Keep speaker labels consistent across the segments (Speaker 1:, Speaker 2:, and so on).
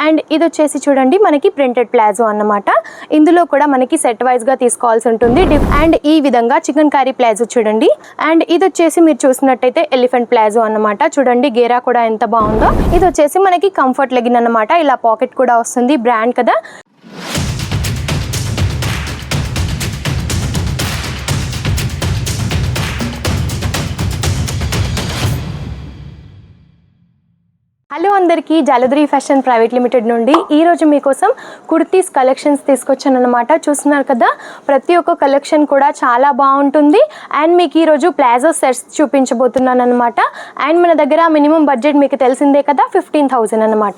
Speaker 1: And ఇది వచ్చేసి చూడండి మనకి ప్రింటెడ్ ప్లాజో అన్నమాట. ఇందులో కూడా మనకి సెట్ వైజ్ గా తీసుకోవాల్సి ఉంటుంది. అండ్ ఈ విధంగా చికెన్ కర్రీ ప్లాజో చూడండి. అండ్ ఇది వచ్చేసి మీరు చూసినట్టయితే ఎలిఫెంట్ ప్లాజో అన్నమాట. చూడండి గేరా కూడా ఎంత బాగుందో. ఇది వచ్చేసి మనకి కంఫర్ట్ లెగిన్ అన్నమాట. ఇలా పాకెట్ కూడా వస్తుంది, బ్రాండ్ కదా. హలో అందరికీ, జలద్రి ఫ్యాషన్ ప్రైవేట్ లిమిటెడ్ నుండి ఈరోజు మీకోసం కుర్తీస్ కలెక్షన్స్ తీసుకొచ్చాను అనమాట. చూస్తున్నారు కదా, ప్రతి ఒక్క కలెక్షన్ కూడా చాలా బాగుంటుంది. అండ్ మీకు ఈరోజు ప్లాజో సెట్స్ చూపించబోతున్నాను అనమాట. అండ్ మన దగ్గర మినిమం బడ్జెట్ మీకు తెలిసిందే కదా, 15,000 అనమాట.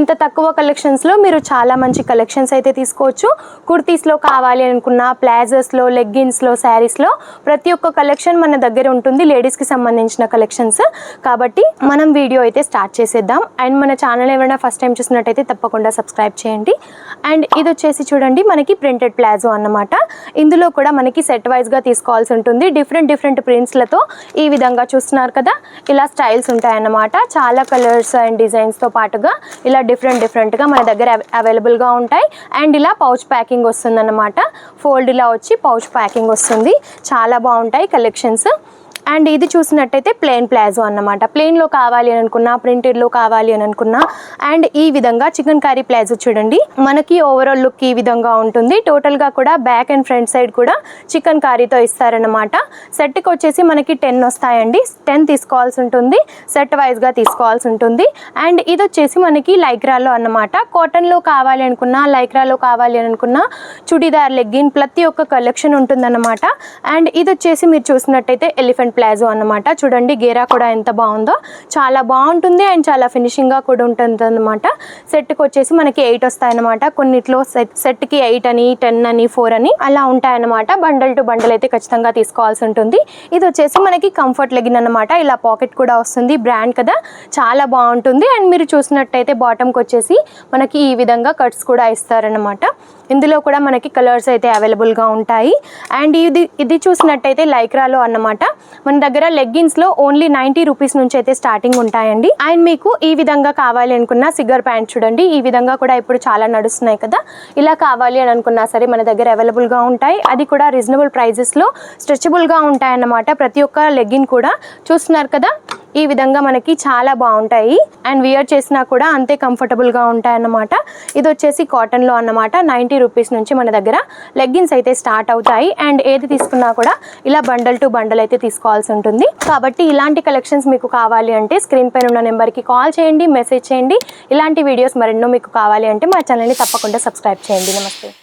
Speaker 1: ఇంత తక్కువ కలెక్షన్స్లో మీరు చాలా మంచి కలెక్షన్స్ అయితే తీసుకోవచ్చు. కుర్తీస్లో కావాలి అనుకున్న, ప్లాజోస్లో, లెగ్గిన్స్లో, శారీస్లో ప్రతి ఒక్క కలెక్షన్ మన దగ్గర ఉంటుంది, లేడీస్కి సంబంధించిన కలెక్షన్స్. కాబట్టి మనం వీడియో అయితే స్టార్ట్ చేసేద్దాం. అండ్ మన ఛానల్ ఎవరైనా ఫస్ట్ టైం చూసినట్టయితే తప్పకుండా సబ్స్క్రైబ్ చేయండి. అండ్ ఇది వచ్చేసి చూడండి మనకి ప్రింటెడ్ ప్లాజో అన్నమాట. ఇందులో కూడా మనకి సెట్ వైజ్గా తీసుకోవాల్సి ఉంటుంది. డిఫరెంట్ ప్రింట్స్లతో ఈ విధంగా చూస్తున్నారు కదా, ఇలా స్టైల్స్ ఉంటాయన్నమాట. చాలా కలర్స్ అండ్ డిజైన్స్తో పాటుగా ఇలా డిఫరెంట్గా మన దగ్గర అవైలబుల్గా ఉంటాయి. అండ్ ఇలా పౌచ్ ప్యాకింగ్ వస్తుందన్నమాట. ఫోల్డ్ ఇలా వచ్చి పౌచ్ ప్యాకింగ్ వస్తుంది. చాలా బాగుంటాయి కలెక్షన్స్. అండ్ ఇది చూసినట్టయితే ప్లెయిన్ ప్లాజో అన్నమాట. ప్లెయిన్లో కావాలి అని అనుకున్నా, ప్రింటెడ్లో కావాలి అని అనుకున్నా. అండ్ ఈ విధంగా చికెన్ కర్రీ ప్లాజో చూడండి, మనకి ఓవరాల్ లుక్ ఈ విధంగా ఉంటుంది. టోటల్గా కూడా బ్యాక్ అండ్ ఫ్రంట్ సైడ్ కూడా చికెన్ కర్రీతో ఇస్తారన్నమాట. సెట్కి వచ్చేసి మనకి 10 వస్తాయండి. 10 తీసుకోవాల్సి ఉంటుంది, సెట్ వైజ్గా తీసుకోవాల్సి ఉంటుంది. అండ్ ఇది వచ్చేసి మనకి లైక్రాలో అన్నమాట. కాటన్లో కావాలి అనుకున్నా, లైక్రాలో కావాలి అని అనుకున్నా, చుడీదార్, లెగ్గిన్ ప్రతి ఒక్క కలెక్షన్ ఉంటుందన్నమాట. అండ్ ఇది వచ్చేసి మీరు చూసినట్టయితే ఎలిఫెంట్ ప్లాజో అన్నమాట. చూడండి గేరా కూడా ఎంత బాగుందో, చాలా బాగుంటుంది. అండ్ చాలా ఫినిషింగ్గా కూడా ఉంటుంది అన్నమాట. సెట్కి వచ్చేసి మనకి 8 వస్తాయన్నమాట. కొన్నిట్లో సెట్కి 8 అని, 10 అని, 4 అని అలా ఉంటాయన్నమాట. బండల్ టు బండల్ అయితే ఖచ్చితంగా తీసుకోవాల్సి ఉంటుంది. ఇది వచ్చేసి మనకి కంఫర్ట్ లెగిన్ అన్నమాట. ఇలా పాకెట్ కూడా వస్తుంది, బ్రాండ్ కదా, చాలా బాగుంటుంది. అండ్ మీరు చూసినట్టయితే బాటమ్కి వచ్చేసి మనకి ఈ విధంగా కట్స్ కూడా ఇస్తారన్నమాట. ఇందులో కూడా మనకి కలర్స్ అయితే అవైలబుల్గా ఉంటాయి. అండ్ ఇది చూసినట్టయితే లైక్రాలో అన్నమాట. మన దగ్గర లెగ్గిన్స్లో ఓన్లీ 90 రూపీస్ నుంచి అయితే స్టార్టింగ్ ఉంటాయండి. అండ్ మీకు ఈ విధంగా కావాలి అనుకున్న సిగ్గర్ ప్యాంట్ చూడండి, ఈ విధంగా కూడా ఇప్పుడు చాలా నడుస్తున్నాయి కదా. ఇలా కావాలి అని అనుకున్నా సరే మన దగ్గర అవైలబుల్గా ఉంటాయి. అది కూడా రీజనబుల్ ప్రైజెస్లో స్ట్రెచబుల్గా ఉంటాయన్నమాట. ప్రతి ఒక్క లెగ్గిన్ కూడా చూస్తున్నారు కదా, ఈ విధంగా మనకి చాలా బాగుంటాయి. అండ్ వియర్ చేసినా కూడా అంతే కంఫర్టబుల్గా ఉంటాయన్నమాట. ఇది వచ్చేసి కాటన్లో అన్నమాట. 90 రూపీస్ నుంచి మన దగ్గర లెగ్గిన్స్ అయితే స్టార్ట్ అవుతాయి. అండ్ ఏది తీసుకున్నా కూడా ఇలా బండల్ టు బండల్ అయితే తీసుకోవాల్సి ఉంటుంది. కాబట్టి ఇలాంటి కలెక్షన్స్ మీకు కావాలి అంటే స్క్రీన్ పైన ఉన్న నెంబర్కి కాల్ చేయండి, మెసేజ్ చేయండి. ఇలాంటి వీడియోస్ మరెన్నో మీకు కావాలి అంటే మా ఛానల్ని తప్పకుండా సబ్స్క్రైబ్ చేయండి. నమస్తే.